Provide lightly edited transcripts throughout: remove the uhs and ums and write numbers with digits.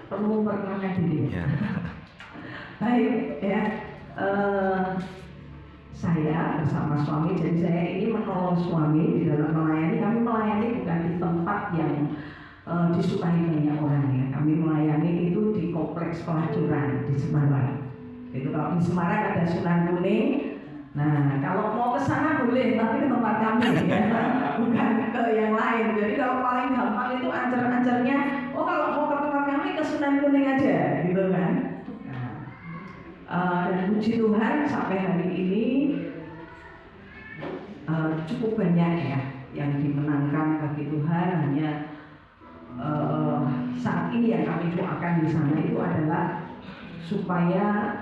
Perlu perkenalkan diri. Ya. Baik ya, saya bersama suami, jadi saya ini menolong suami di dalam melayani. Kami melayani bukan di tempat yang disukai banyak orang ya. Kami melayani itu di kompleks pelacuran di Semarang. Itu kalau di Semarang ada Sunan Kuning. Nah, kalau mau ke sana boleh, tapi ke tempat kami ya, bukan ke yang lain. Jadi kalau paling gampang itu ancer-ancernya, oh kalau mau ke tempat kami ke Sunan Kuning aja, gitu kan. Dan puji Tuhan sampai hari ini cukup banyak ya yang dimenangkan bagi Tuhan. Hanya saat ini yang kami doakan di sana itu adalah supaya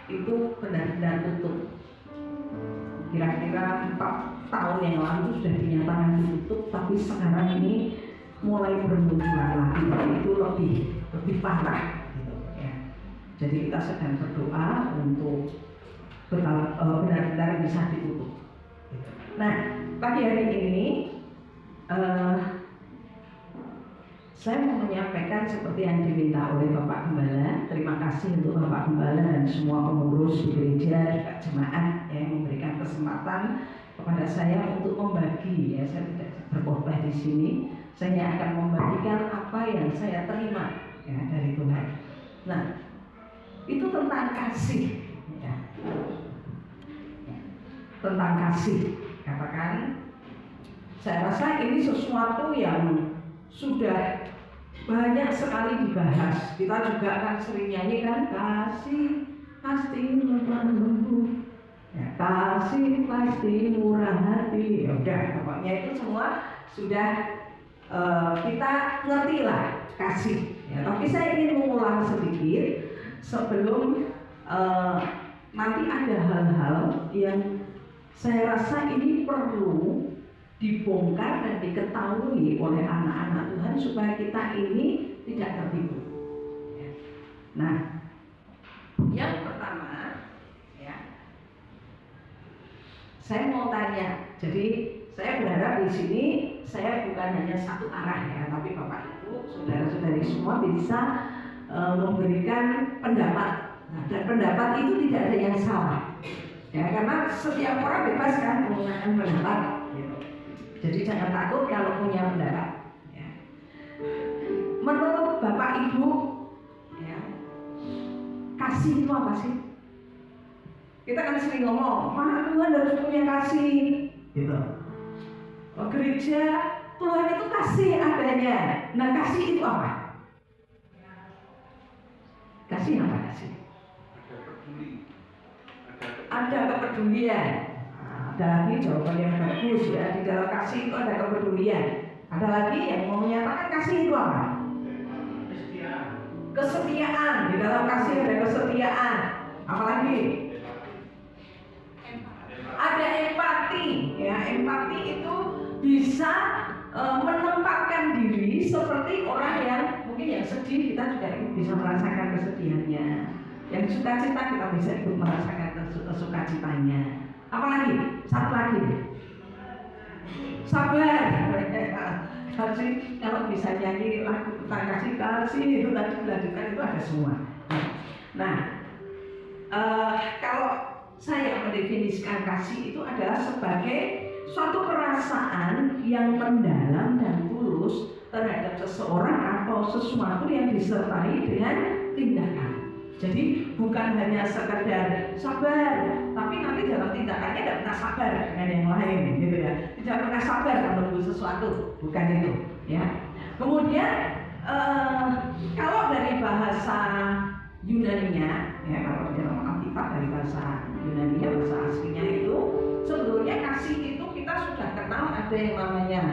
itu benar-benar tutup. Kira-kira 4 tahun yang lalu sudah dinyatakan ditutup, tapi sekarang ini mulai bermunculan lagi, itu lebih parah gitu ya. Jadi kita sedang berdoa untuk benar-benar bisa ditutup. Nah, pagi hari ini saya mau menyampaikan seperti yang diminta oleh Bapak Gembala. Terima kasih untuk Bapak Gembala dan semua pengurus di gereja, juga jemaat yang memberikan kesempatan kepada saya untuk membagi. Ya, saya tidak berkhotbah di sini. Saya akan membagikan apa yang saya terima ya, dari Tuhan. Nah, itu tentang kasih. Ya. Tentang kasih. Katakan, saya rasa ini sesuatu yang sudah banyak sekali dibahas. Kita juga kan sering nyanyi kan, kasih pasti lemah lembut, ya, kasih pasti murah hati. Ya udah, pokoknya itu semua sudah kita ngerti lah kasih. Ya, tapi saya ingin mengulang sedikit sebelum nanti ada hal-hal yang saya rasa ini perlu dibongkar dan diketahui oleh anak-anak Tuhan supaya kita ini tidak tertipu. Nah, yang pertama, ya, saya mau tanya. Jadi saya berharap di sini saya bukan hanya satu arah ya, tapi Bapak Ibu, saudara-saudari semua bisa memberikan pendapat. Nah, dan pendapat itu tidak ada yang salah, ya, karena setiap orang bebas kan menggunakan pendapat. Gitu. Jadi jangan takut kalau punya pendapat. Ya. Menurut Bapak Ibu, ya, kasih itu apa sih? Kita kan sering ngomong, mana Tuhan harus punya kasih, gitu. Oh, gereja, Tuhan itu kasih adanya. Nah, kasih itu apa? Kasih apa kasih? Ada kepedulian. Ada lagi jawaban yang bagus ya, di dalam kasih itu ada kepedulian. Ada lagi yang mau menyatakan kasih itu apa? Kesetiaan. Di dalam kasih ada kesetiaan. Apalagi? Ada empati. Ya, empati itu bisa menempatkan diri seperti orang yang mungkin yang sedih, kita juga bisa merasakan kesedihannya. Yang sukacita kita bisa ikut merasakan sukacitanya. Apalagi? Satu lagi, sabar. Kasih, kalau bisa nyanyi lagu tentang kasih itu tadi dilanjutkan itu ada semua. Nah, kalau saya mendefinisikan kasih itu adalah sebagai suatu perasaan yang mendalam dan tulus terhadap seseorang atau sesuatu yang disertai dengan tindakan. Jadi bukan hanya sekedar sabar, tapi nanti dalam tindakannya tidak pernah sabar dengan yang lain, gitu ya. Tidak pernah sabar menunggu sesuatu, bukan itu, ya. Kemudian kalau dari bahasa Yunaninya, ya, kalau di dalam Alkitab dari bahasa Yunaninya, bahasa aslinya itu sebetulnya kasih itu kita sudah kenal ada yang namanya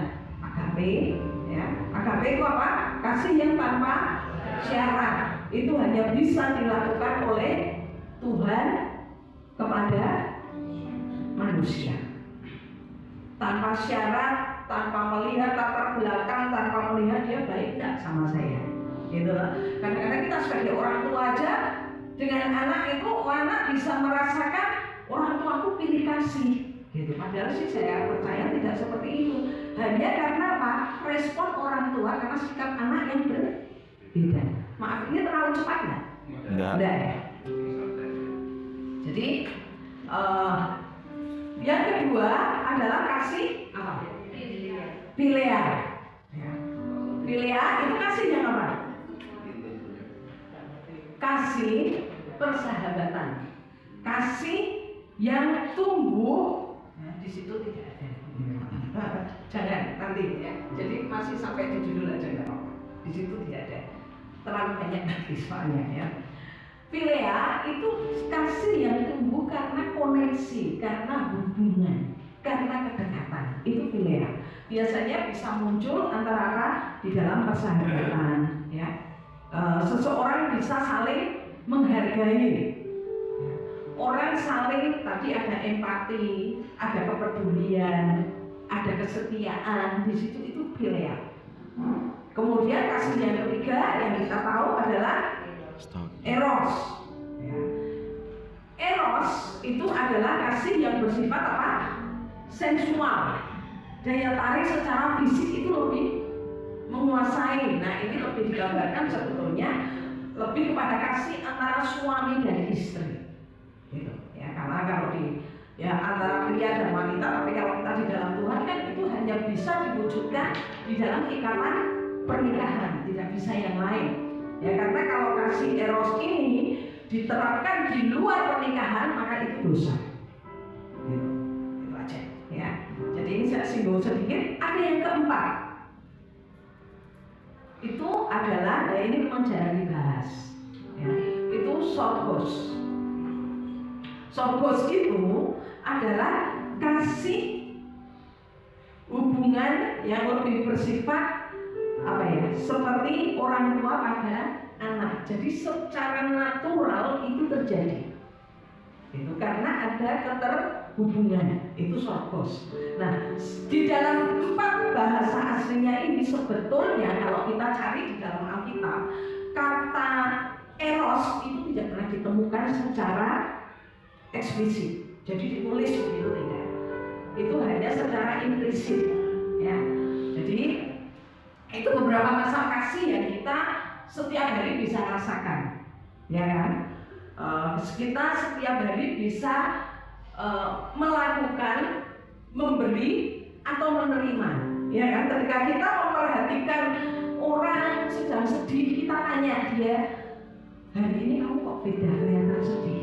agape, ya. Agape itu apa? Kasih yang tanpa syarat. Itu hanya bisa dilakukan oleh Tuhan kepada manusia tanpa syarat, tanpa melihat latar belakang, tanpa melihat dia baik tidak sama saya, gitu loh. Kadang-kadang kita sebagai orang tua aja dengan anak itu, anak bisa merasakan orang tuaku pilih kasih, gitu. Padahal sih saya percaya tidak seperti itu. Hanya karena tua karena sikap anak yang berbeda. Maaf, ini terlalu cepat nggak? Enggak ya. Jadi yang kedua adalah kasih apa? Philia. Philia itu kasih yang apa? Kasih persahabatan, kasih yang tumbuh. Nah, di situ tidak ada. Jangan nanti ya. Jadi masih sampai di judul aja nggak apa-apa. Di situ tidak ada. Terlalu banyak nanti soalnya ya. Philia itu kasih yang tumbuh karena koneksi, karena hubungan, karena kedekatan. Itu philia. Biasanya bisa muncul antara apa? Di dalam persahabatan ya. Seseorang bisa saling menghargai. Orang saling, tadi ada empati, ada kepedulian, ada kesetiaan, di situ itu philia. Kemudian kasih yang ketiga yang kita tahu adalah eros. Eros itu adalah kasih yang bersifat apa? Sensual. Daya tarik secara fisik itu lebih menguasai. Nah, ini lebih digambarkan sebetulnya lebih kepada kasih antara suami dan istri. Gitu. Ya, karena kalau di antara pria dan wanita, tapi kalau kita di dalam Tuhan kan itu hanya bisa diwujudkan di dalam ikatan pernikahan, tidak bisa yang lain. Ya, karena kalau kasih eros ini diterapkan di luar pernikahan maka itu dosa. Gitu. Itu aja. Ya. Jadi ini saya singgung sedikit. Ada yang keempat. Itu adalah, ya ini memang jarang dibahas. Ya. Itu sorgos. Sorgos itu adalah kasih hubungan yang lebih bersifat apa ya? Seperti orang tua pada anak. Jadi secara natural itu terjadi. Itu karena ada keterhubungan. Itu sorgos. Nah, di dalam 4 bahasa aslinya ini sebetulnya kalau kita cari di dalam Alkitab, kata eros itu tidak pernah ditemukan secara eksplisit. Jadi ditulis begitu tidak. Itu hanya secara implisit. Ya. Jadi itu beberapa masa kasih yang kita setiap hari bisa rasakan, ya kan? Kita setiap hari bisa melakukan memberi atau menerima, ya kan? Ketika kita memperhatikan orang sedang sedih, kita tanya dia, hari ini kamu kok beda, kelihatan sedih.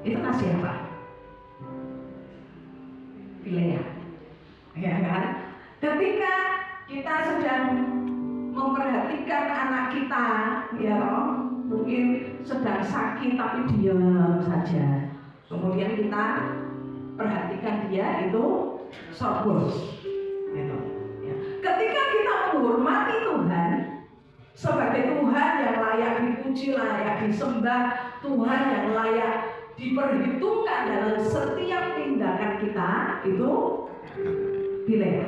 Itu kasih apa? Philia, ya kan? Ketika kita sedang memperhatikan anak kita, ya mungkin sedang sakit tapi diam saja. Kemudian kita perhatikan dia, itu sorgos. Gitu. Ya. Ketika kita menghormati Tuhan sebagai Tuhan yang layak dipuji, layak disembah, Tuhan yang layak diperhitungkan dalam setiap tindakan kita, itu philia.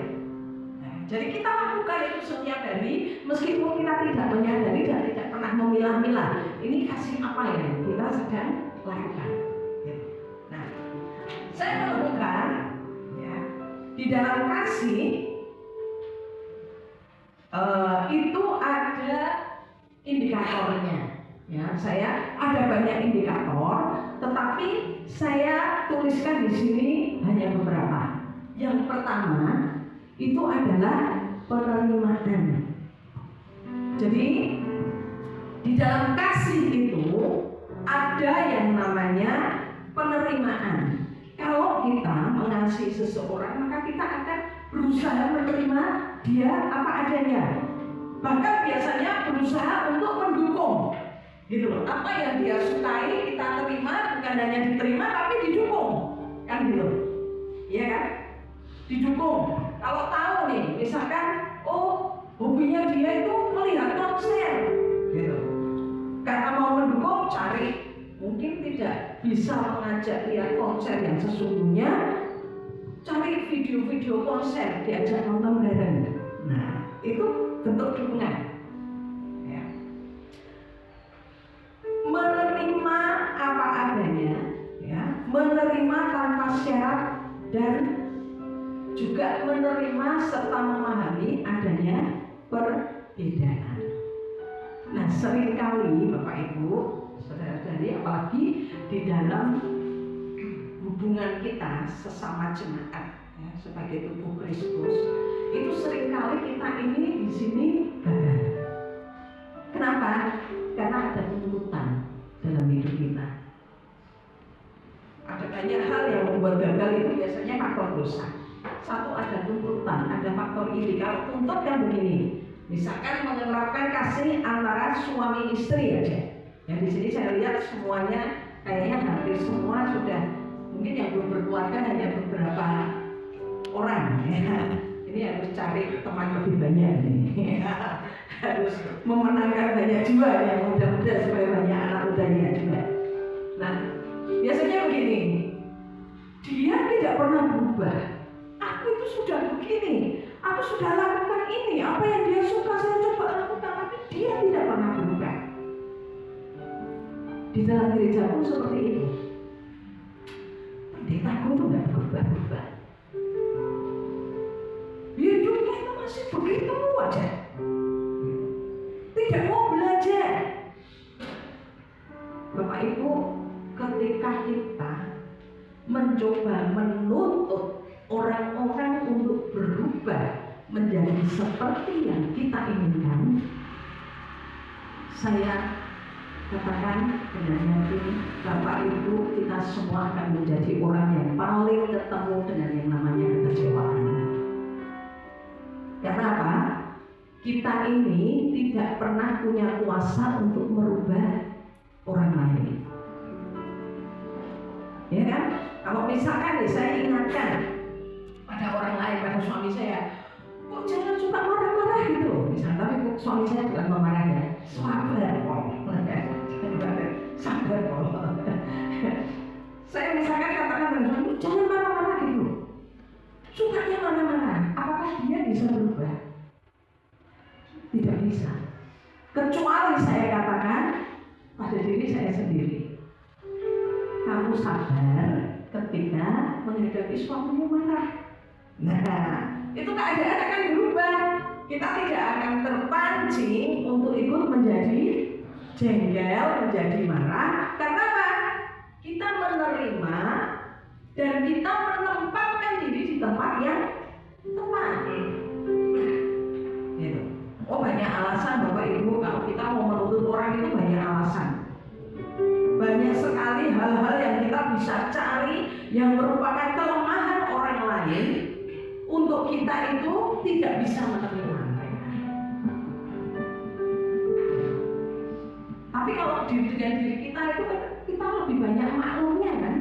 Jadi kita lakukan itu setiap hari, meskipun kita tidak menyadari dan tidak pernah memilah-milah. Ini kasih apa yang kita sedang lakukan. Nah, saya menemukan ya, di dalam kasih itu ada indikatornya. Ya, saya ada banyak indikator, tetapi saya tuliskan di sini hanya beberapa. Yang pertama itu adalah penerimaan. Jadi di dalam kasih itu ada yang namanya penerimaan. Kalau kita mengasihi seseorang, maka kita akan berusaha menerima dia apa adanya. Bahkan biasanya berusaha untuk mendukung. Gitu loh. Apa yang dia sukai kita terima, bukan hanya diterima tapi didukung. Kan gitu. Iya kan? Didukung. Kalau tahu nih, misalkan, oh hobinya dia itu melihat konser, gitu. Karena mau mendukung, cari. Mungkin tidak bisa mengajak lihat konser yang sesungguhnya, cari video-video konser, diajak nonton bareng. Nah, itu bentuk dukungan. Ya. Menerima apa adanya, ya. Menerima tanpa syarat dan juga menerima serta memahami adanya perbedaan. Nah, seringkali Bapak Ibu, saudara-saudari, apalagi di dalam hubungan kita sesama jemaat ya, sebagai tubuh Kristus, itu seringkali kita ini di sini gagal. Kenapa? Karena ada tuntutan dalam hidup kita. Ada banyak hal yang membuat gagal itu biasanya faktor dosa. Satu, ada tuntutan, ada faktor ini. Kalau tuntut kan begini, misalkan menerapkan kasih antara suami istri aja. Ya di sini saya lihat semuanya kayaknya hampir semua sudah, mungkin yang belum berkeluarga hanya beberapa orang. Ya. Ini harus cari teman lebih banyak nih. Harus memenangkan banyak jiwa ya, mudah-mudahan supaya banyak anak mudanya juga. Nah, biasanya begini, dia tidak pernah berubah. Aku itu sudah begini, aku sudah lakukan ini, apa yang dia suka saya coba lakukan, tapi dia tidak pernah berubah. Di dalam gereja pun seperti itu. Pendetaku itu tidak berubah-ubah. Hidupnya itu masih begitu aja. Tidak mau belajar. Bapak Ibu, ketika kita mencoba menuntut orang-orang untuk berubah menjadi seperti yang kita inginkan, saya katakan dengan yakin Bapak Ibu, kita semua akan menjadi orang yang paling ketemu dengan yang namanya kekecewaan. Karena apa? Kita ini tidak pernah punya kuasa untuk merubah orang lain. Ya kan? Kalau misalkan nih saya ingatkan pada orang lain, pada suami saya, kok jangan suka marah-marah gitu. Misalnya, tapi suami saya bukan memarah ya, sabar kok. Sabar kok. Saya misalkan katakan dengan suami, jangan marah-marah gitu. Sukanya marah-marah. Apakah dia bisa berubah? Tidak bisa. Kecuali saya katakan pada diri saya sendiri, kamu sabar ketika menghadapi suamimu marah. Nah, itu keadaan akan berubah. Kita tidak akan terpancing untuk ikut menjadi jengkel, menjadi marah. Karena apa? Kita menerima dan kita menempatkan diri di tempat yang tepat. Gitu. Oh, banyak alasan Bapak Ibu, kalau kita mau menuntut orang itu banyak alasan. Banyak sekali hal-hal yang kita bisa cari yang merupakan kelemahan orang lain untuk kita itu tidak bisa menerima mereka. Tapi kalau dengan diri kita itu kita lebih banyak maklumnya kan.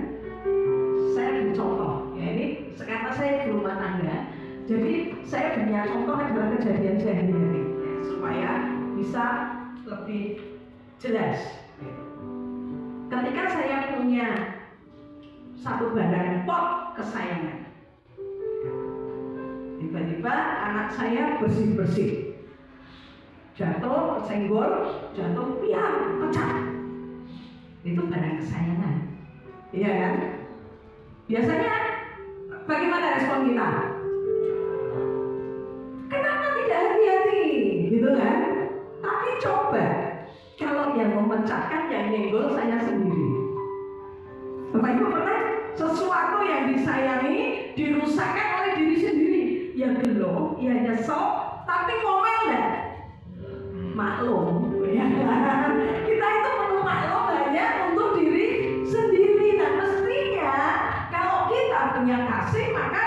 Saya beri contoh, ya ini sekarang saya di rumah tangga, jadi saya punya contoh adalah kejadian sehari-hari ya, supaya bisa lebih jelas. Ketika saya punya satu badan pot kesayangan, tiba-tiba anak saya bersih-bersih, jatuh, senggol, jatuh, piang, pecah. Itu barang kesayangan, iya kan? Biasanya bagaimana respon kita? Kenapa tidak hati-hati, gitu kan? Tapi coba, kalau yang memecahkan, yang nyenggol saya sendiri. Bapak Ibu pernah sesuatu yang disayangi dirusakkan oleh diri sendiri? Ya gelo, ya nyesel, tapi ngomel enggak? Maklum, ya kan? Kita itu perlu maklum hanya untuk diri sendiri. Nah, mestinya kalau kita punya kasih, maka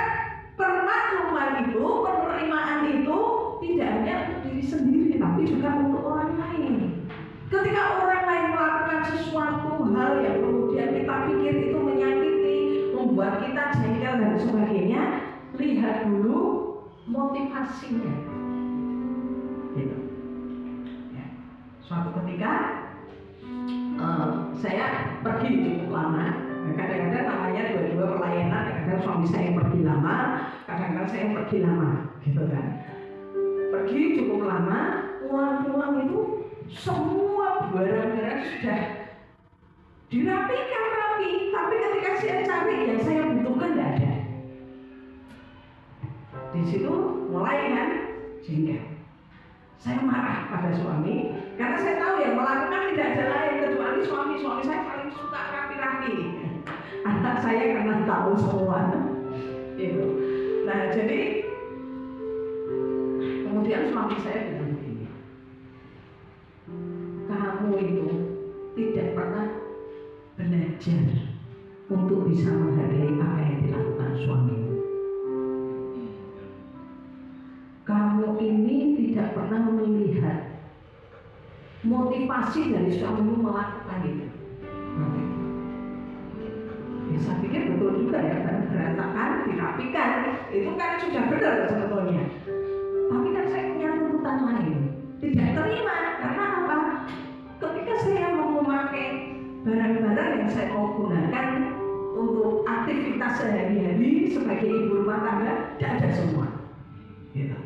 permakluman itu, penerimaan itu tidak hanya untuk diri sendiri, tapi juga untuk orang lain. Ketika orang lain melakukan sesuatu hal yang kemudian kita pikir itu menyakiti, membuat kita jengkel dan sebagainya, lihat dulu motivasinya. Gitu. Ya. Suatu ketika saya pergi cukup lama. Kadang-kadang namanya dua-dua pelayanan, kadang-kadang suami saya yang pergi lama, kadang-kadang saya yang pergi lama, gitu kan. Pergi cukup lama, pulang-pulang itu semua barang-barang sudah dirapikan rapi, tapi ketika saya cari yang saya butuhkan tidak ada. Di situ mulai kan jengkel. Saya marah pada suami karena saya tahu yang melakukan tidak ada lain kecuali suami saya paling suka rapi-rapi. Anak saya karena tahu semua gitu. Nah jadi kemudian suami saya bilang begini, kamu itu tidak pernah belajar untuk bisa menghargai apa yang dilakukan suamimu. Kamu ini tidak pernah melihat motivasi dari suamimu melakukan itu. Ya, saya pikir betul juga ya, berantakan, dirapikan, itu kan sudah benar sebetulnya. Tapi kan saya punya tuntutan lain, tidak terima karena apa? Ketika saya mau memakai barang-barang yang saya mau gunakan untuk aktivitas sehari-hari sebagai ibu rumah tangga, tidak ada semua. Gitu.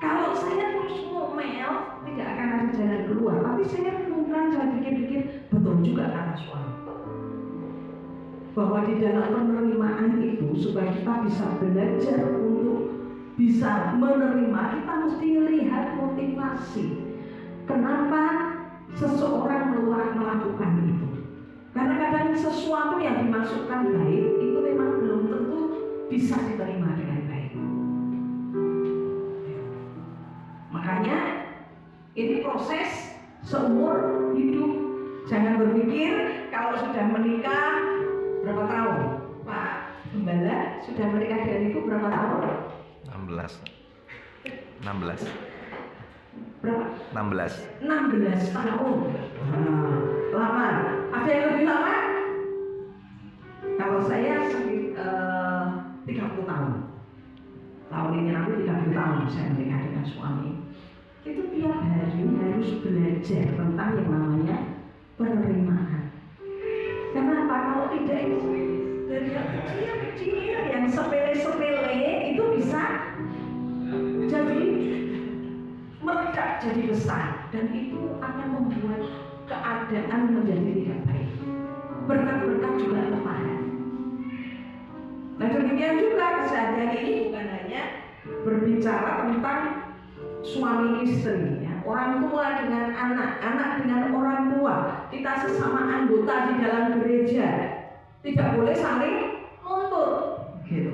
Kalau saya terus ngomel, tidak akan ada jalan keluar. Tapi saya pikir-pikir, betul juga kata suami. Bahwa di dalam penerimaan itu, supaya kita bisa belajar untuk bisa menerima, kita mesti lihat motivasi. Kenapa seseorang melakukan itu? Karena kadang sesuatu yang dimaksudkan baik itu memang belum tentu bisa diterima dengan baik. Makanya ini proses seumur hidup. Jangan berpikir kalau sudah menikah berapa tahun? Pak Gembala sudah menikah dengan ibu berapa tahun? 16. Berapa? 16 tahun. Lama. Ada yang lebih lama? Kalau saya 30 tahun. Tahun ini nanti 30 tahun saya menikah dengan suami. Itu tiap hari harus belajar tentang yang namanya penerimaan. Kenapa? Kalau tidak itu dari yang kecil-kecil, yang sepele-sepele itu bisa jadi meledak jadi besar, dan itu akan membuat keadaan menjadi tidak baik. Berkat-berkat juga tertahan. Nah demikian juga keseharian ini bukan hanya berbicara tentang suami istri, ya. Orang tua dengan anak, anak dengan orang tua, kita sesama anggota di dalam gereja tidak boleh saling nuntut, gitu.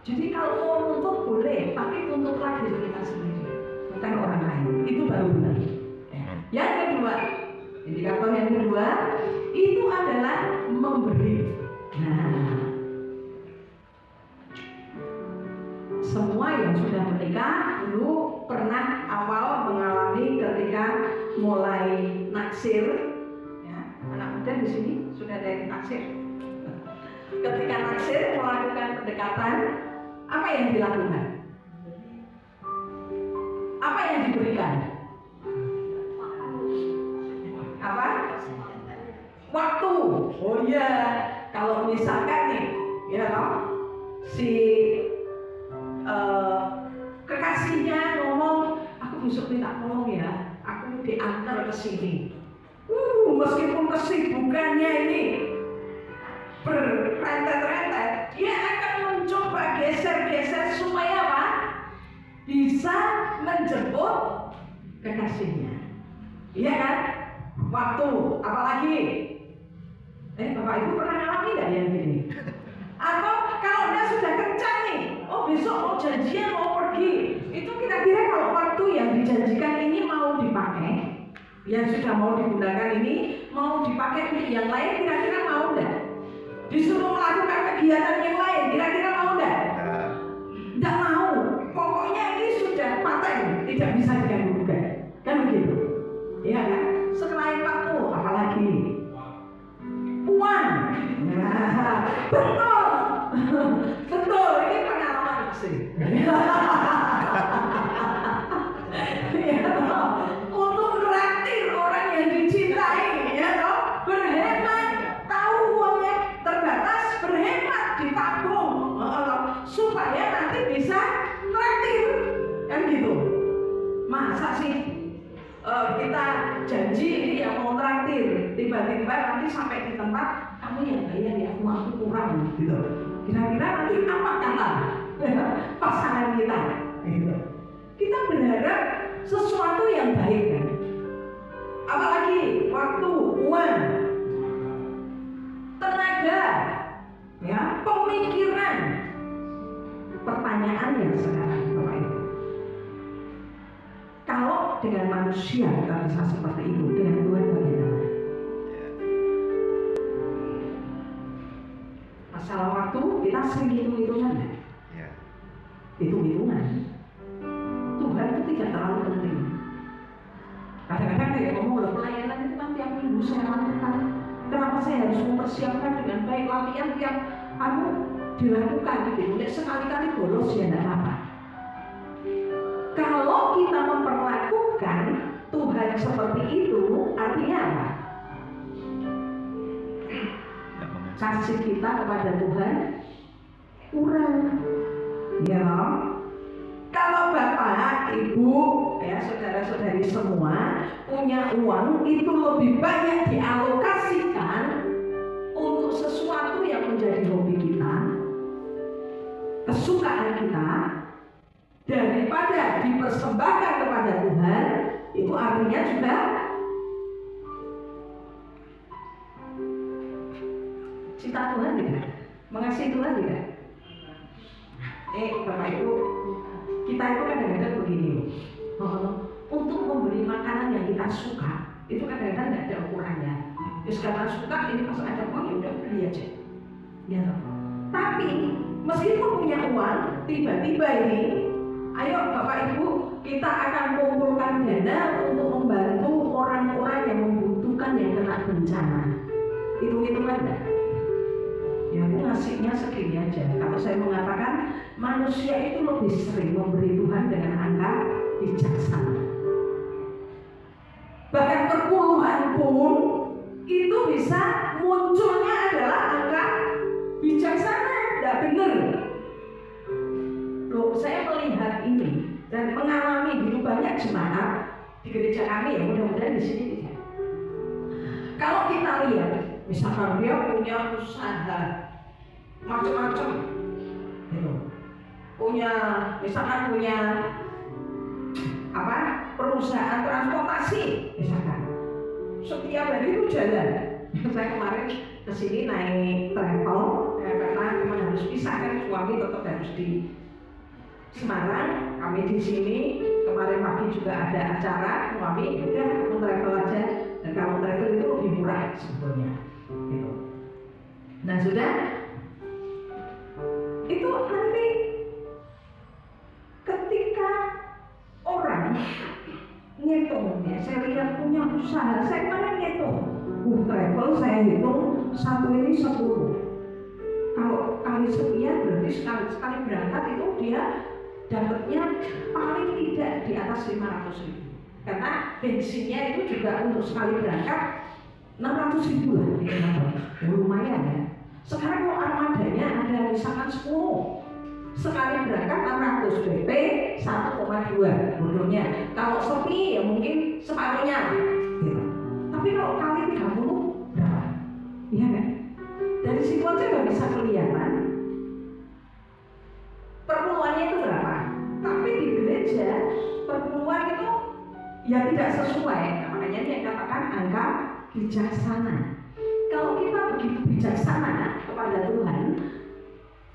Jadi kalau mau nuntut boleh, tapi tuntutlah diri kita sendiri, bukan orang lain. Itu baru benar. Yang kedua, indikator yang kedua itu adalah memberi. Nah, semua yang sudah menikah dulu pernah awal mengalami ketika mulai naksir, ya, anak muda di sini sudah ada yang naksir. Ketika naksir melakukan pendekatan, apa yang dilakukan? Apa yang diberikan? Apa? Waktu. Oh iya, kalau misalkan nih, ya si kekasihnya ngomong, aku besok minta tolong ya, aku diantar ke sini. Meskipun kesibukannya ini berrentet-rentet, dia akan mencoba geser-geser supaya apa? Bisa menjemput kekasihnya. Iya kan? Waktu, apalagi? Bapak Ibu pernah ngalami nggak yang gini? Atau kalau dia sudah kencang nih, oh besok mau janjian mau pergi, itu kira-kira kalau waktu yang dijanjikan ini mau dipakai, yang sudah mau digunakan ini mau dipakai untuk yang lain, kira-kira mau enggak? Disuruh melakukan kegiatan yang lain, kira-kira mau enggak? Enggak mau. Pokoknya ini sudah paten, tidak bisa diganggu-gugat. Kan begitu? Iya kan? Selain waktu, apalagi? Uang. Nah, betul. Betul, ini pengalaman sih. Untuk meraktir orang yang dicintai, ya toh, berhemat, tahu uangnya terbatas, berhemat, ditabung, supaya nanti bisa traktir, kan gitu. Masa sih kita janji ini yang mau traktir, tiba-tiba nanti sampai di tempat kamu yang bayar ya, uangku kurang, gitu. Kira-kira nanti apa kata pasangan kita? berharap sesuatu yang baik kan. Apalagi waktu, uang, tenaga, ya, pemikiran. Pertanyaannya sekarang Bapak Ibu, kalau dengan manusia kita bisa seperti itu, dengan Tuhan bagaimana? Masalah waktu kita sering hitung-hitungan ya? Hitung-hitungan. Tuhan itu tidak terlalu penting. Kadang-kadang kayak ngomong, pelayanan itu kan tiap minggu saya lakukan. Kenapa saya harus mempersiapkan dengan baik latihan tiap dilakukan gitu? Sekali-kali bolos ya tidak apa-apa. Kalau kita memperlakukan Tuhan seperti itu, artinya apa? Kasih kita kepada Tuhan kurang. Ya, kalau Bapak, Ibu, ya saudara-saudari semua punya uang, itu lebih banyak dialokasikan untuk sesuatu yang menjadi hobi kita, kesukaan kita, daripada dipersembahkan kepada Tuhan. Itu artinya juga cinta Tuhan tidak, mengasihi Tuhan tidak. Bapak Ibu, kita itu kadang-kadang begini, untuk membeli makanan yang kita suka, itu kadang-kadang tidak ada ukurannya. Sekarang suka, ini pas ada uang, ya udah beli aja. Ya, tapi meskipun punya uang, tiba-tiba ini, ayo Bapak Ibu, kita akan kumpulkan dana untuk membantu orang-orang yang membutuhkan, yang kena bencana. Hitung-hitungan enggak? Ya, aku ngasihnya segini aja. Kalau saya mengatakan manusia itu lebih sering memberi Tuhan dengan angka bijaksana. Bahkan perpuluhan pun itu bisa munculnya adalah angka bijaksana. Tidak benar. Loh, saya melihat ini dan mengalami begitu banyak jemaat di gereja kami, ya mudah-mudahan di sini tidak. Kalau kita lihat, misalkan dia punya usaha macam-macam, gitu. Misalkan punya perusahaan transportasi, misalkan setiap hari itu jalan. Saya kemarin kesini naik travel, karena memang harus pisah kan, suami tetap harus di Semarang, kami di sini. Kemarin pagi juga ada acara, suami udah aku travel aja. Dan kalau travel itu lebih murah sebetulnya, gitu. Nah sudah, itu nanti ketika orang ngitung, ya saya lihat punya usaha, saya kemarin ngitung, travel saya hitung satu ini 10. Kalau kali sekian berarti sekali berangkat itu dia dapatnya paling tidak di atas 500.000. Karena bensinnya itu juga untuk sekali berangkat 600.000 lah, lumayan ya. Sekarang kalau armadanya ada misalkan 10, sekali berangkat 600, BP 1,2 bodohnya. Kalau sepi ya mungkin separuhnya gitu. Tapi kalau kali 30 berapa? Iya kan? Dari situ aja nggak bisa kelihatan perpuluhannya itu berapa. Tapi di gereja perpuluhan itu ya tidak sesuai, makanya dia katakan angka bijaksana. Kalau kita begitu bijaksana kepada Tuhan,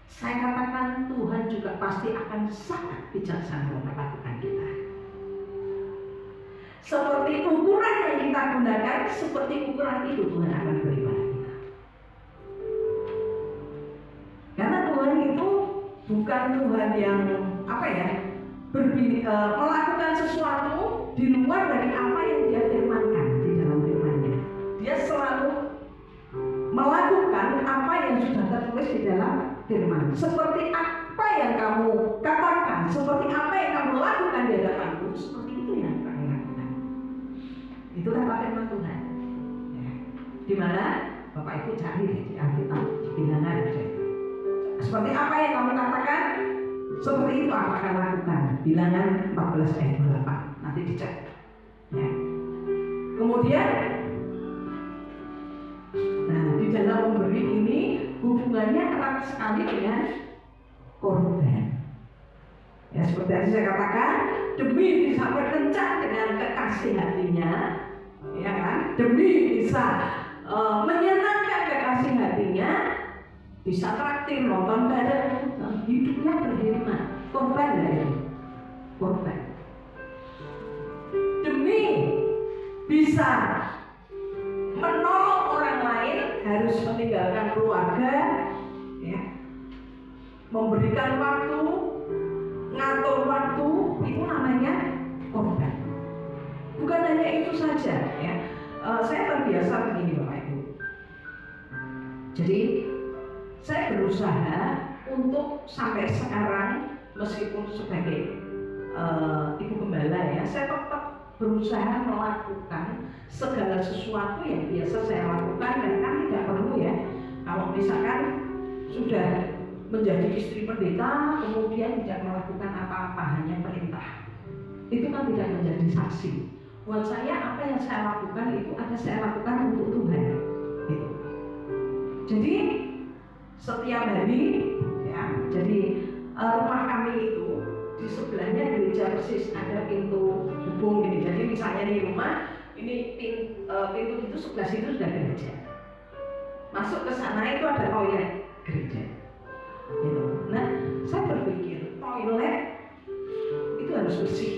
saya katakan Tuhan juga pasti akan sangat bijaksana memperlakukan kita. Seperti ukuran yang kita gunakan, seperti ukuran itu Tuhan akan beri pada kita. Karena Tuhan itu bukan Tuhan yang melakukan sesuatu di luar dari apa yang Dia firmankan di dalam firman-Nya. Dia selalu melakukan apa yang sudah tertulis di dalam firman. Seperti apa yang kamu katakan, seperti apa yang kamu lakukan di hadapanku, seperti itu yang kamu lakukan. Itu kata firman Tuhan. Ya. Di mana Bapak Ibu cari di Alkitab, di Bilangan aja. Seperti apa yang kamu katakan, seperti itu apa akan lakukan. Bilangan 14 ayat 28. Nanti dicek. Ya. Kemudian, di dalam memberi ini hubungannya erat sekali dengan korban. Ya, seperti Seperti saya katakan, demi bisa berkencan dengan kekasih hatinya, ya kan? Demi bisa menyenangkan kekasih hatinya, bisa traktir nonton bareng, hidupnya berhemat, korban dari korban. Demi bisa menolong orang lain harus meninggalkan keluarga, ya, memberikan waktu, ngatur waktu, itu namanya korban. Bukan hanya itu saja, ya. Saya terbiasa begini Bapak Ibu. Jadi saya berusaha untuk sampai sekarang, meskipun sebagai ibu gembala, ya, saya tetap berusaha melakukan segala sesuatu yang biasa saya lakukan, dan kan tidak perlu, ya, kalau misalkan sudah menjadi istri pendeta kemudian tidak melakukan apa-apa, hanya perintah, itu kan tidak menjadi saksi. Buat saya apa yang saya lakukan itu ada saya lakukan untuk Tuhan, gitu. Jadi setiap hari, ya, jadi rumah kami itu di sebelahnya gereja persis, ada pintu hubung gini. Jadi misalnya di rumah ini pintu itu sebelah situ sudah gereja. Masuk ke sana itu ada toilet gereja. Gitu. Nah, saya berpikir toilet itu harus bersih,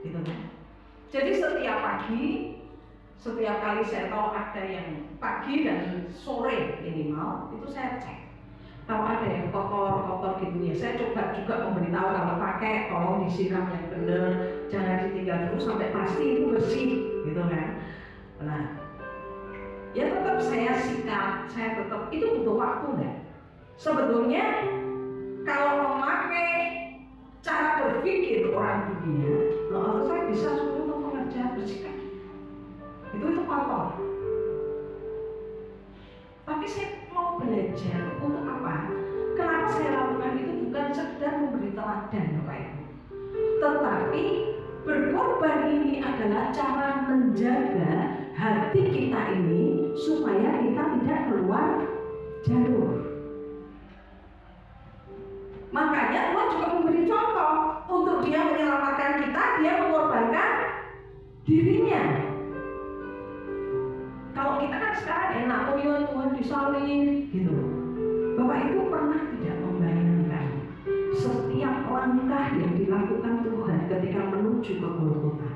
gitu kan. Jadi setiap pagi, setiap kali saya tahu ada yang pagi dan sore minimal, itu saya cek. Kalau ada yang kotor gitu, ya saya coba juga memberitahu kalau pakai tolong disiram yang benar, jangan ditinggal dulu sampai pasti itu bersih, gitu kan. Nah, ya tetap saya sikat, saya tetap itu butuh waktu, kan. Sebetulnya kalau memakai cara berpikir orang dunia, saya bisa suruh pengerjaan bersihkan, itu kotor. Tapi saya mau belajar untuk apa? Kenapa saya lakukan itu bukan sekedar memberi teladan, Bapak Ibu, tetapi berkorban ini adalah cara menjaga hati kita ini supaya kita tidak keluar jalur. Makanya Tuhan juga memberi contoh untuk dia menyelamatkan kita, dia mengorbankan dirinya. Kalau kita kan sekarang enak, oh ya Tuhan disalib, gitu. Bapak Ibu pernah tidak membayangkan setiap langkah yang dilakukan Tuhan ketika menuju ke Golgota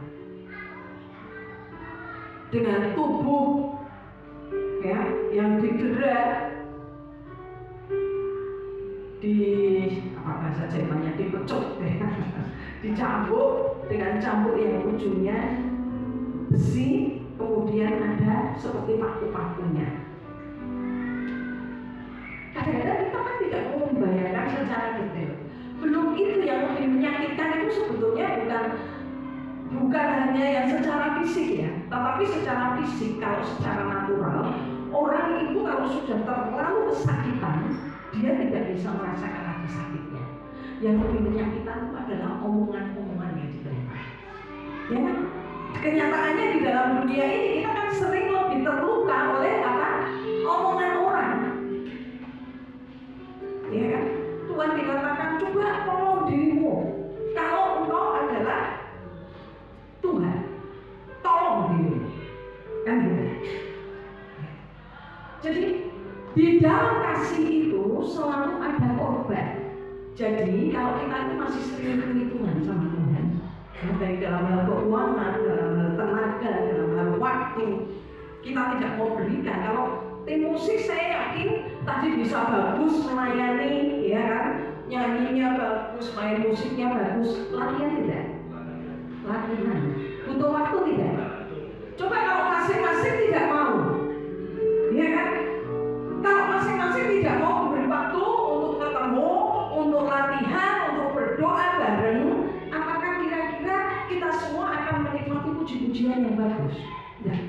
dengan tubuh, ya, yang didera, di apa bahasa Jermannya dipecut, ya, dicambuk dengan cambuk yang ujungnya besi, kemudian ada seperti paku-pakunya. Kadang-kadang kita kan tidak mau membayangkan secara detail. Belum itu yang lebih menyakitkan itu sebetulnya bukan hanya yang secara fisik, ya, tetapi secara fisik. Kalau secara natural, orang itu kalau sudah terlalu kesakitan, dia tidak bisa merasakan lagi sakitnya. Yang lebih menyakitkan itu adalah omongan-omongan yang diterima. Ya, kenyataannya di dalam dunia ini kita kan sering lebih terluka oleh apa? Omongan orang. Ya kan? Tuhan dikatakan coba tolong dirimu. Kalau engkau adalah Tuhan, tolong dirimu. Kan gitu. Jadi di dalam kasih itu selalu ada korban. Jadi kalau kita itu masih sering perhitungan sama Tuhan, baik dalam hal keuangan, dalam hal tenaga, dalam hal waktu, kita tidak mau berikan. Kalau tim musik saya yakin tadi bisa bagus melayani, ya kan, nyanyinya bagus, main musiknya bagus, latihan tidak? Latihan. Butuh waktu tidak? Coba kalau masing-masing tidak mau, ya kan? Kalau masing-masing tidak mau memberi waktu untuk ketemu, untuk latihan, untuk berdoa bareng, apakah kira-kira kita semua akan menikmati puji-pujian yang bagus? Tidak.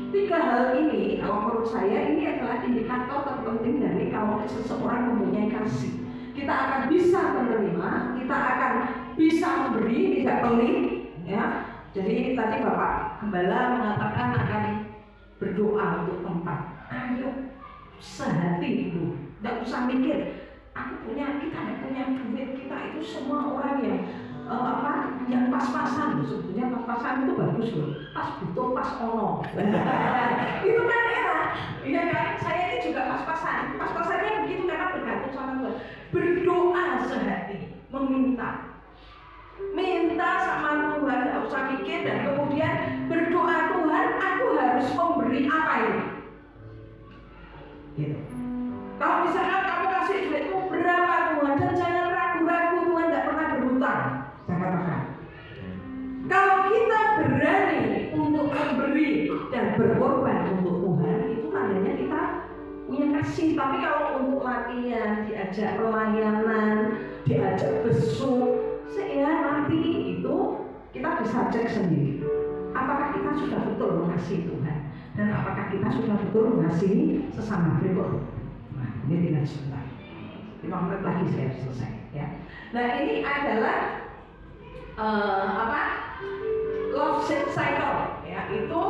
Tiga hal ini, kalau menurut saya ini adalah indikator terpenting dari kalau seseorang mempunyai kasih. Kita akan bisa menerima, kita akan bisa memberi, tidak pelit, ya. Jadi tadi Bapak Gembala mengatakan akan berdoa untuk tempat. Ayo sehati dulu, tidak usah mikir. Kita tidak punya duit, kita itu pas-pasan itu bagus loh, pas butuh, pas ono. Itu kan enak, iya kan? Saya ini juga pas-pasan. Pas-pasannya begitu karena bergantung sama Tuhan. Berdoa sehati, minta sama Tuhan, gak usah mikir, dan kemudian berdoa, Tuhan, aku harus memberi apa ini? Gitu. Kalau misalkan kamu kasih duitmu berapa Tuhan, dan jangan ragu-ragu, Tuhan tidak pernah berhutang. Saya katakan, kalau kita berani untuk memberi dan berkorban untuk Tuhan, itu tandanya kita punya kasih. Tapi kalau untuk latihan, diajak pelayanan, diajak besuk, ya nanti itu kita bisa cek sendiri. Apakah kita sudah betul mengasihi Tuhan, dan apakah kita sudah betul mengasihi sesama berikut. Nah, ini tinggal sebentar. 5 menit lagi saya selesai. Ya. Nah, ini adalah love cycle, ya, itu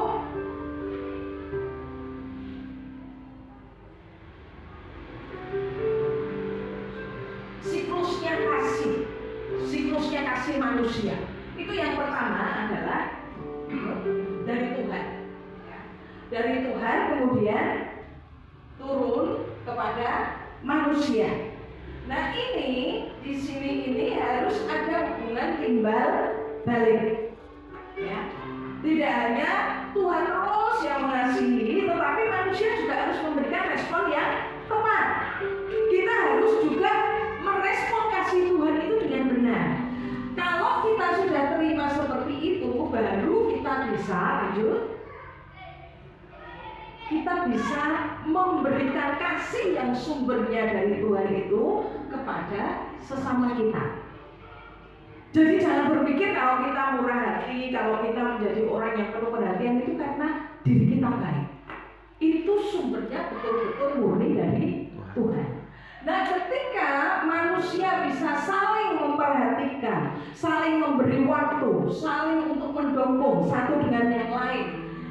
siklusnya kasih manusia. Itu yang pertama adalah dari Tuhan, ya. Dari Tuhan kemudian turun kepada manusia. Nah, ini di sini ini harus ada hubungan timbal balik, ya. Tidak hanya Tuhan terus yang mengasihi, tetapi manusia juga harus memberikan respon yang tepat. Kita harus juga merespon kasih Tuhan itu dengan benar. Kalau kita sudah terima seperti itu, baru kita bisa lanjut. Kita bisa memberikan kasih yang sumbernya dari Tuhan itu kepada sesama kita. Jadi jangan berpikir kalau kita murah hati, kalau kita menjadi orang yang penuh perhatian itu karena diri kita baik. Itu sumbernya betul-betul murni dari Tuhan. Nah, ketika manusia bisa saling memperhatikan, saling memberi waktu, saling untuk mendukung satu dengan yang lain,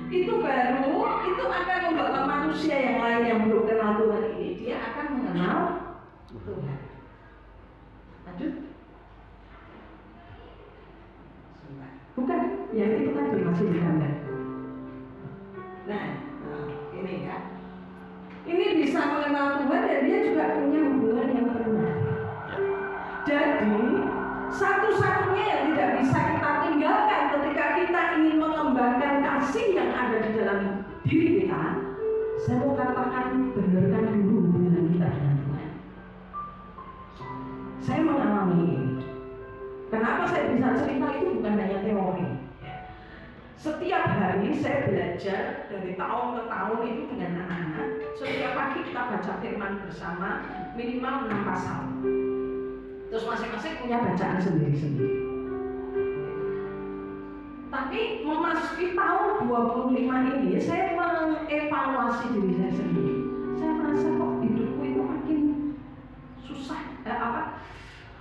itu baru itu akan membawa manusia yang lain yang belum kenal Tuhan ini, dia akan mengenal Tuhan. Lanjut. Bukan, yang itu tadi masih digambar. Nah, ini ya. Ini bisa mengenal Tuhan dan dia juga punya hubungan yang benar. Jadi satu-satunya yang tidak bisa kita tinggalkan ketika kita ingin mengembangkan kasih yang ada di dalam diri kita, saya mau katakan, benarkan dulu hubungan kita dengan Tuhan. Saya mengalami ini. Kenapa saya bisa cerita itu bukan hanya teori. Setiap hari saya belajar dari tahun ke tahun itu dengan anak-anak. Setiap pagi kita baca firman bersama minimal 6 pasal. Terus masing-masing punya bacaan sendiri-sendiri. Tapi memasuki tahun 25 ini saya mengevaluasi diri saya sendiri. Saya merasa kok hidupku itu makin susah.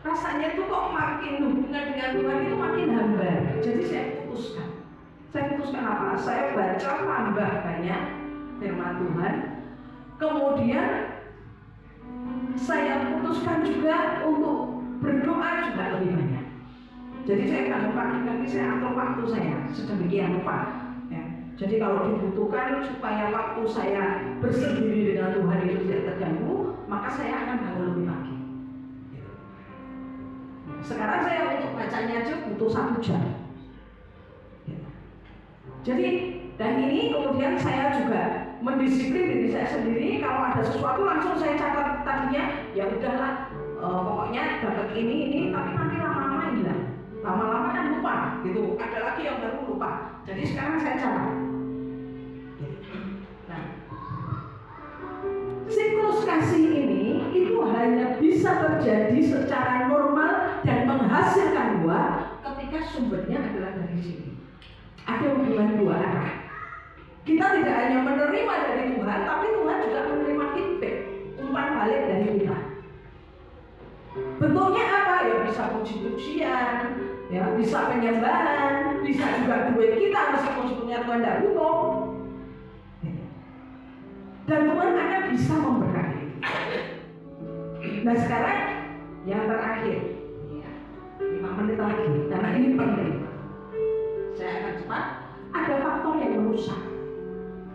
Rasanya itu kok makin hubungan dengan Tuhan itu makin hambar. Jadi saya putuskan apa? Saya baca tambah banyak firman Tuhan. Kemudian saya putuskan juga untuk berdoa juga lebih banyak. Jadi saya bangun pagi nanti saya atur waktu saya sedemikian rupa. Ya. Jadi kalau dibutuhkan supaya waktu saya bersendiri dengan Tuhan itu tidak terganggu, maka saya akan bangun lebih pagi. Sekarang saya untuk bacanya aja butuh 1 jam. Jadi, dan ini kemudian saya juga mendisiplin diri saya sendiri. Kalau ada sesuatu langsung saya catat tadinya, ya udahlah, pokoknya dapat ini, tapi nanti lama-lama hilang. Lama-lama kan lupa, gitu. Ada lagi yang baru lupa. Jadi sekarang saya catat. Nah, siklus kasih ini itu hanya bisa terjadi secara normal dan menghasilkan buah ketika sumbernya adalah dari sini. Ada hubungan 2 arah. Kita tidak hanya menerima dari Tuhan, tapi Tuhan juga menerima feedback, umpan balik dari kita. Bentuknya apa? Ya bisa puji-pujian, ya bisa penyembahan, bisa juga duit kita meskipun sebetulnya Tuhan tidak butuh. Dan Tuhan akan bisa memberkati. Nah sekarang yang terakhir, ya, 5 menit lagi, karena ini penting. Saya akan merusak, ada faktor yang merusak.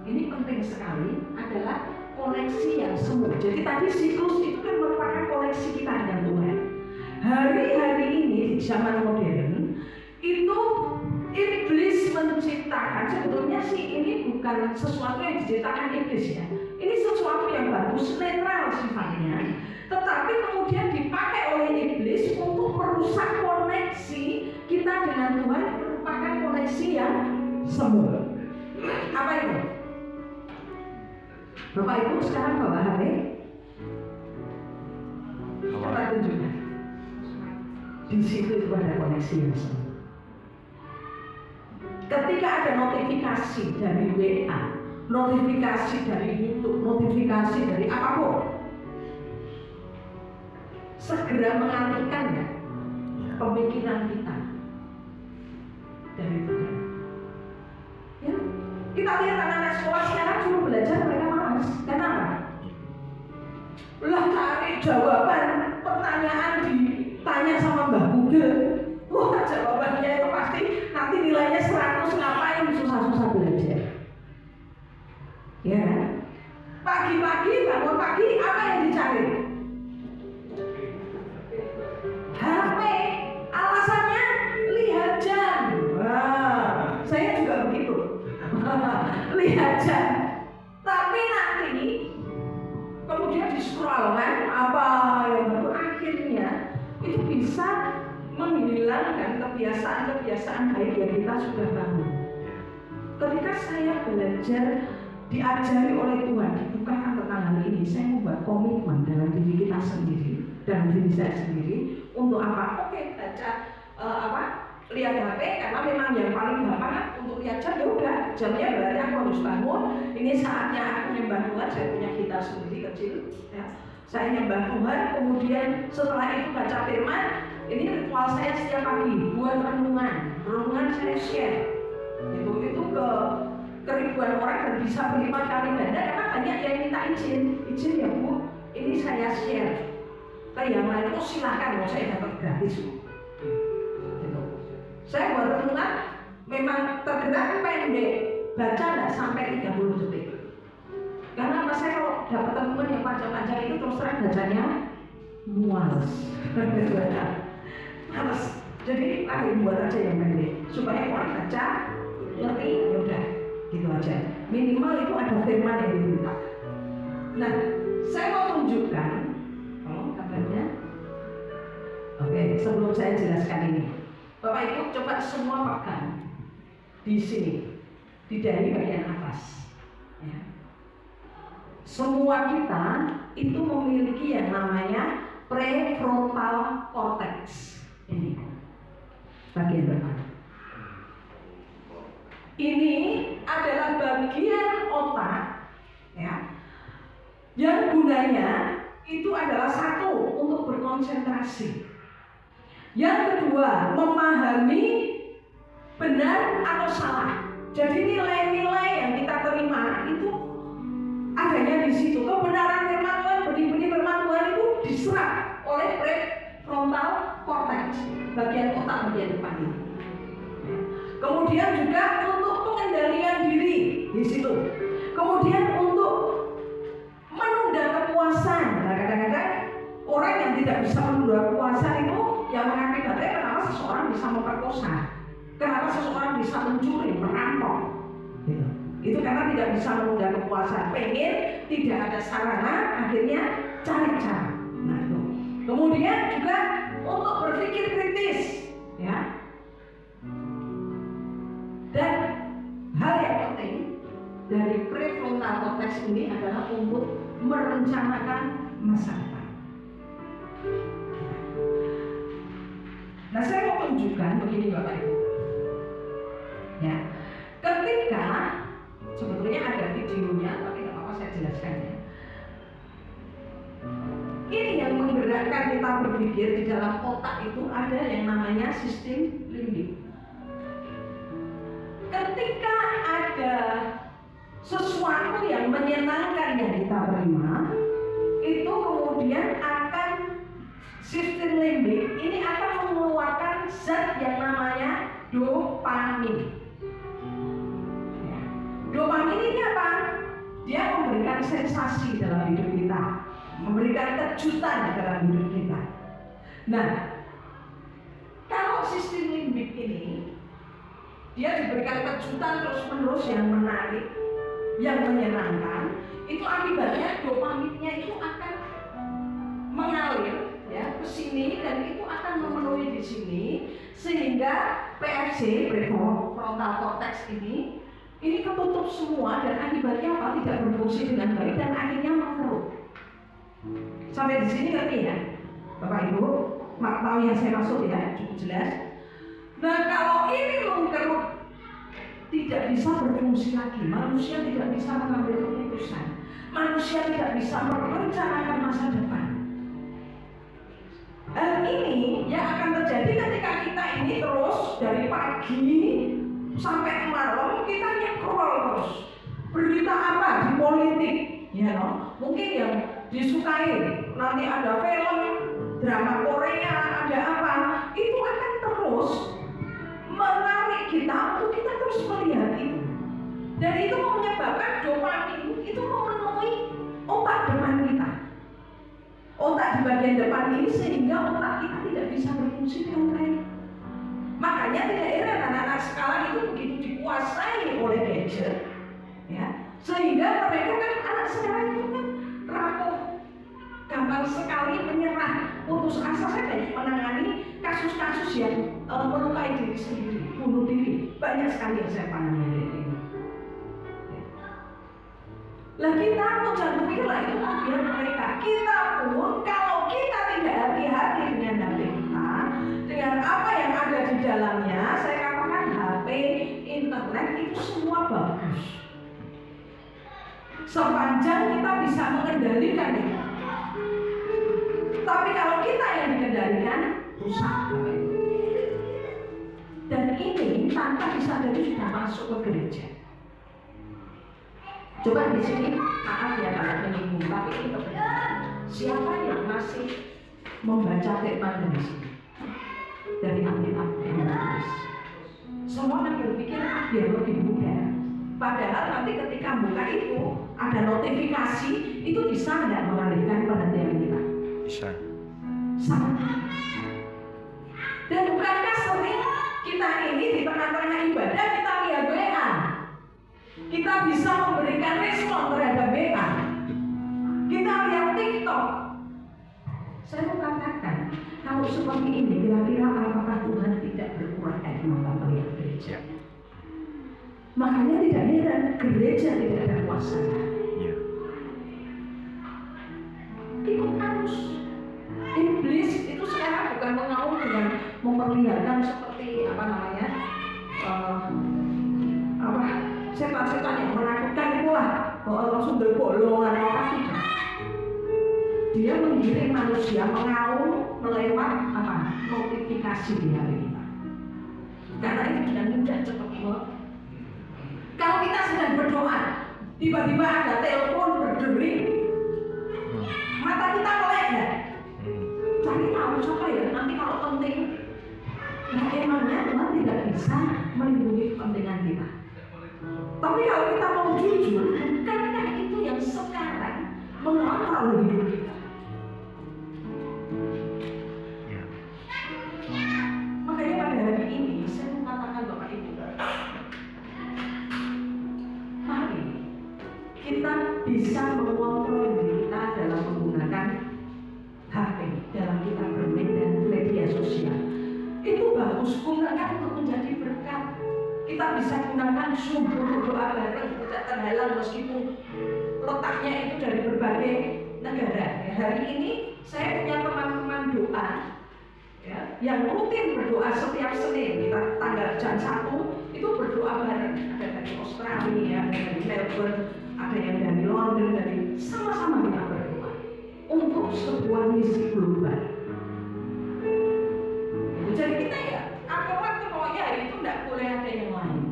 Ini penting sekali adalah koneksi yang semu. Jadi tadi siklus itu kan merupakan koneksi kita dengan Tuhan. Hari-hari ini di zaman modern itu iblis menciptakan, sebetulnya sih ini bukan sesuatu yang diciptakan iblis ya. Ini sesuatu yang bagus, netral sifatnya, tetapi kemudian dipakai oleh iblis untuk merusak koneksi kita dengan Tuhan, merupakan koneksi yang semu. Apa itu? Bapak Ibu sekarang bawa HP. Coba tunjukkan. Di situ itu ada koneksi yang semu. Ketika ada notifikasi dari WA, notifikasi dari YouTube, notifikasi dari apapun, segera mengalihkan ya pemikiran kita dari Tuhan. Ya, kita lihat anak-anak sekolah sekarang suruh belajar mereka malas. Kenapa? Lah cari jawaban pertanyaan ditanya sama Mbah Google. Wah, jawabannya itu pasti nanti nilainya 100, ngapain susah-susah belajar. Ya kan? Pagi-pagi bangun pagi apa yang dicari? HP. Alasannya lihat jam. Wah, saya juga begitu. Lihat jam. Tapi nanti kemudian di scroll kan apa yang baru, akhirnya itu bisa menghilangkan kebiasaan-kebiasaan baik yang kita sudah bangun. Ketika saya belajar, diajari oleh Tuhan, dibukakan tentang hal ini, saya membuat komitmen dalam diri kita sendiri, dalam diri saya sendiri, untuk apa? Oke, baca lihat HP, karena memang yang paling gampang untuk lihat jam, ya udah, jamnya berarti aku harus bangun. Ini saatnya aku nyembah Tuhan. Saya punya gitar sendiri kecil, ya. Saya nyembah Tuhan, kemudian setelah itu baca firman. Ini ritual saya setiap pagi, buat renungan saya share. Itu ke ribuan orang dan bisa berlipat kali ganda, karena banyak yang minta izin ya Bu, ini saya share ke yang lain. Oh silahkan, mau saya dapat gratis. Gitu. Saya buat renungan memang tergerak pendek, baca tidak sampai 30 detik. Karena apa, saya kalau dapat renungan yang panjang-panjang itu terus terang bacanya muals. Males. Jadi buat aja yang pendek supaya orang baca ngerti, yaudah gitu aja. Minimal itu ada firman yang diminta. Nah, saya mau tunjukkan kabarnya. Oke, sebelum saya jelaskan ini, Bapak Ibu coba semua pegang di sini, di dari bagian atas. Ya. Semua kita itu memiliki yang namanya prefrontal cortex. Ini bagian depan. Ini adalah bagian otak, ya, yang gunanya itu adalah satu, untuk berkonsentrasi. Yang kedua, memahami benar atau salah. Jadi nilai-nilai yang kita terima itu adanya di situ. Kebenaran firman Tuhan, benih-benih firman Tuhan itu diserap oleh prefrontal cortex, bagian otak bagian depan ini. Kemudian juga untuk pengendalian diri di situ. Kemudian untuk menunda kepuasan. Nah, kadang-kadang orang yang tidak bisa menunda kepuasan itu yang mengakibatkan kenapa seseorang bisa memperkosa, kenapa seseorang bisa mencuri, merampok. Gitu. Itu karena tidak bisa menunda kepuasan. Pengen, tidak ada sarana, akhirnya cari cara. Nah, itu. Kemudian juga untuk berpikir kritis, ya. Dan hal yang penting dari prefrontal cortex ini adalah untuk merencanakan masa depan. Nah, saya mau tunjukkan begini Bapak Ibu. Ya, ketika sebetulnya ada videonya, tapi nggak apa-apa saya jelaskan ya. Ini yang menggerakkan kita berpikir. Di dalam otak itu ada yang namanya sistem limbik. Ketika ada sesuatu yang menyenangkan yang kita terima, itu kemudian akan sistem limbik ini akan mengeluarkan zat yang namanya dopamin. sensasi dalam hidup kita, memberikan kejutan dalam hidup kita. Nah, kalau sistem limbik ini dia diberikan kejutan terus-menerus yang menarik, yang menyenangkan, itu akibatnya dopaminnya itu akan mengalir ya ke sini dan itu akan memenuhi di sini sehingga PFC prefrontal cortex ini ketutup semua dan akibatnya apa? Tidak berfungsi dengan baik dan akhirnya mengkerut. Sampai di sini ngerti ya, Bapak Ibu? Tahu yang saya maksud ya, cukup jelas. Nah, kalau ini mengkerut, tidak bisa berfungsi lagi, manusia tidak bisa mengambil keputusan, manusia tidak bisa merencanakan masa depan. Hal ini yang akan terjadi ketika kita ini terus dari pagi sampai malam kita nyekrol terus. Berita apa di politik, ya no? Mungkin yang disukai, nanti ada film, drama Korea, ada apa, itu akan terus menarik kita untuk kita terus melihat itu. Dan itu menyebabkan dopamin itu memenuhi otak depan kita. Otak di bagian depan ini sehingga otak kita tidak bisa berfungsi dengan baik. Makanya tidak heran anak-anak sekarang itu begitu dikuasai oleh gadget, ya, sehingga mereka kan anak sekarang itu kan rapuh, gampang sekali menyerah, putus asa. Saya banyak menangani kasus-kasus yang melukai diri sendiri, bunuh diri, banyak sekali yang saya tangani ini. Lah kita pun jangan berpikirlah itu biar mereka. Kita pun kalau kita tidak hati-hati dengan HP kita, dengan apa yang ada di dalamnya, saya katakan HP, internet itu semua bagus. Sepanjang kita bisa mengendalikan itu. Tapi kalau kita yang dikendalikan, rusak. Dan ini tanpa disadari sudah masuk ke gereja. Coba di sini, maaf ya kalau menyinggung, tapi ini kebenaran. Siapa yang masih membaca firman dari sini? Dari Alkitab yang menulis. Semua orang berpikir biar lebih mudah. Padahal nanti ketika buka itu ada notifikasi, itu bisa tidak mengalihkan perhatian kita? Bisa. Sangat. Dan bukankah sering kita ini di tengah-tengah ibadah kita lihat WA? Kita bisa memberikan respon terhadap WA. Kita lihat TikTok. Saya mau katakan, kalau seperti ini, kira-kira apakah Tuhan tidak berkurang mata melihat gereja? Makanya tidak heran gereja tidak ada kuasa. Ya. Ikut arus. Iblis itu sekarang bukan mengaum dengan memperlihatkan seperti setan-setan yang menakutkan itulah, langsung berbolongan orang tidak. Dia menggiring manusia mengaum melewat notifikasi di hari kita. Karena itu sudah mudah cepat. Kalau kita sedang berdoa, tiba-tiba ada telepon berdering, mata kita melek ya. Cari tahu siapa ya, nanti kalau penting. Nah emangnya Tuhan tidak bisa melindungi kepentingan kita. Tapi kalau kita mau jujur, bukankah itu yang sekarang mengontrol hidup kita? Ya. Makanya pada hari ini saya mau katakan Bapak Ibu, mari kita bisa mengontrol diri kita dalam menggunakan HP, dalam kita bermain dan media sosial. Itu bagus, gunakan untuk menjadi berkat. Kita bisa gunakan Zoom untuk doa bareng, tidak terhalang meskipun letaknya itu dari berbagai negara. Ya, hari ini saya punya teman-teman doa ya, yang rutin berdoa setiap Senin. Kita tanggal jam 1 itu berdoa bareng. Ada dari Australia, ada dari Melbourne, ada yang dari London, dari sama-sama kita berdoa untuk sebuah misi global. Jadi kita ya, waktu pokoknya hari itu tidak boleh ada yang lain.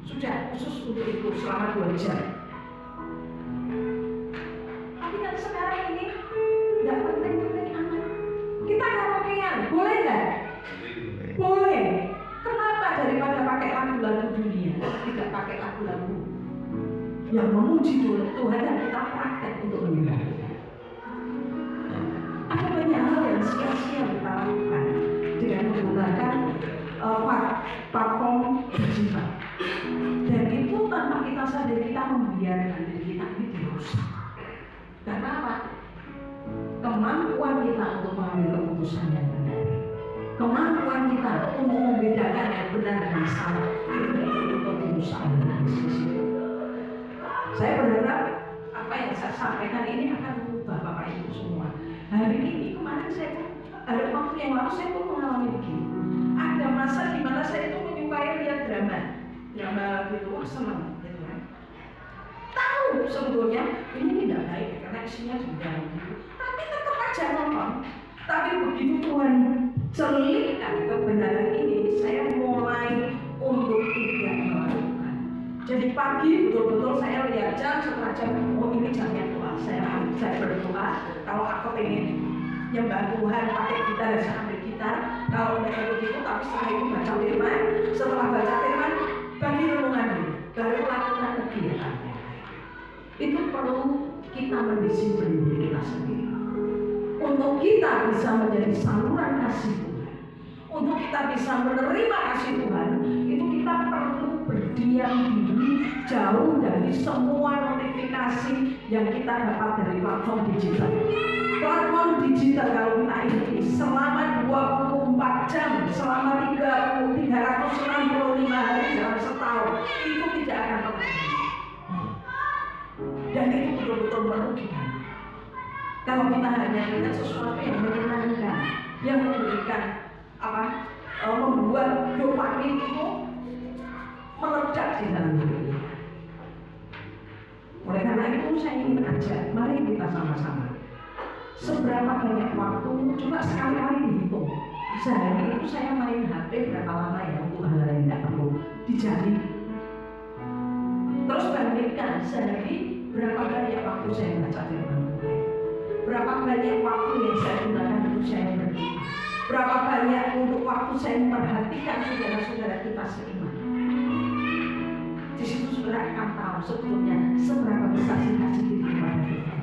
Sudah khusus untuk itu selama 2 jam. Tapi kan sekarang ini tidak penting-penting amat. Kita karaokean, boleh nggak? Boleh. Kenapa daripada pakai lagu-lagu dunia, tidak pakai lagu-lagu yang memuji Tuhan dan kita praktek untuk menyenangkan. Ada banyak hal yang sia-sia kita lakukan dengan menggunakan platform digital, dan itu tanpa kita sadar kita membiarkan diri kita ini dirusak. Karena apa? Kemampuan kita untuk mengambil keputusan yang benar, kemampuan kita untuk membedakan yang benar dan salah, itu untuk dirusak oleh bisnis itu. Saya berharap apa yang saya sampaikan ini akan mengubah Bapak Ibu semua. Hari ini, kemarin ada waktu yang lalu saya pun mengalami begini. Ada masa di mana saya itu menyukai lihat drama gitu, wah senang gitu kan. Tahu sebetulnya ini tidak baik karena isinya juga gitu, tapi tetap aja nonton. Tapi begitu Tuhan celipkan kebenaran ini, saya mulai untuk tidak melakukan. Jadi pagi betul-betul saya lihat jam setengah jam, oh ini jamnya Tuhan. Saya berdoa, kalau aku pengen nyembah Tuhan pakai gitar, saya ambil gitar. Kalau tidak begitu, tapi setelah itu baca firman. Setelah baca firman, bagi renungan dulu, baru lakukan kegiatan. Itu perlu kita mendisiplin diri kita sendiri. Untuk kita bisa menjadi saluran kasih Tuhan, untuk kita bisa menerima kasih Tuhan, itu kita perlu berdiam diri jauh dari semua notifikasi yang kita dapat dari platform digital. Platform digital kalau kita ikuti selama 24 jam, selama 365 hari dalam setahun, itu tidak akan pernah. Dan itu betul-betul merugikan. Kalau kita hanya ingat sesuatu yang menyenangkan, yang memberikan membuat dopamin itu meledak di dalam diri kita. Oleh karena itu saya ingin mengajak, mari kita sama-sama. Seberapa banyak waktu, coba sekali-kali dihitung. Sehari itu saya main HP berapa lama ya untuk hal-hal yang tidak perlu dijari. Terus bandingkan sehari berapa banyak waktu saya baca firman Tuhan, berapa banyak waktu yang saya gunakan untuk saya berdoa, berapa banyak untuk waktu saya memperhatikan saudara-saudara kita seiman. Di situ saudara akan tahu sebetulnya seberapa besar kasih kita kepada Tuhan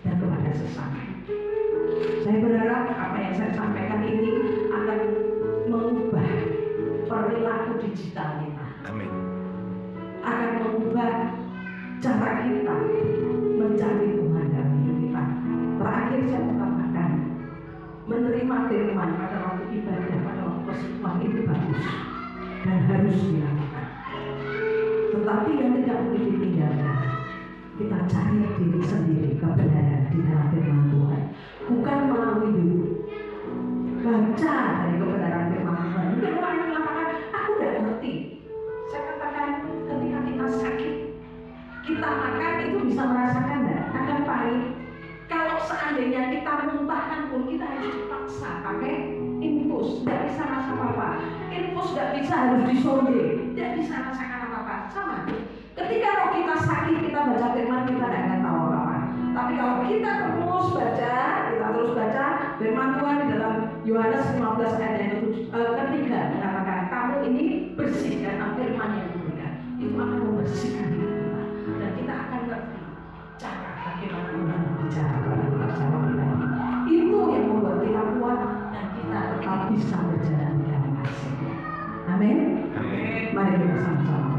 dan kepada sesama. Saya berharap apa yang saya sampaikan ini akan mengubah perilaku digital kita. Amin. Akan mengubah cara kita mencari Tuhan dalam hidup kita. Terakhir saya mengatakan, menerima firman pada waktu ibadah, pada waktu persekutuan itu bagus dan harus dilakukan. Tetapi yang tidak boleh ditinggalkan, kita cari diri sendiri kebenaran di dalam firman Tuhan, bukan melalui dulu baca dari kebenaran firman Tuhan. Mungkin orang yang mengatakan, aku tidak ngerti. Saya katakan, ketika kita sakit, kita makan itu bisa merasakan akan pahit. Kalau seandainya kita muntahkan pun, kita harus dipaksa pakai infus, tidak bisa rasa apa-apa. Infus tidak bisa, harus disonde, tidak bisa rasakan apa-apa. Sama. Ketika roh kita sakit, kita baca firman, kita tidak akan tahu apa-apa. Tapi kalau kita terus baca, kita terus baca firman Tuhan di dalam Yohanes 15 ayat yang ketiga mengatakan, kamu ini bersih karena firman yang diberikan. Itu akan membersihkan kita dan kita akan ngerti cara bagaimana Tuhan berbicara pada kita secara pribadi. Itu yang membuat kita kuat dan kita tetap bisa berjalan di dalam kasih. Amin. Mari kita sama-sama.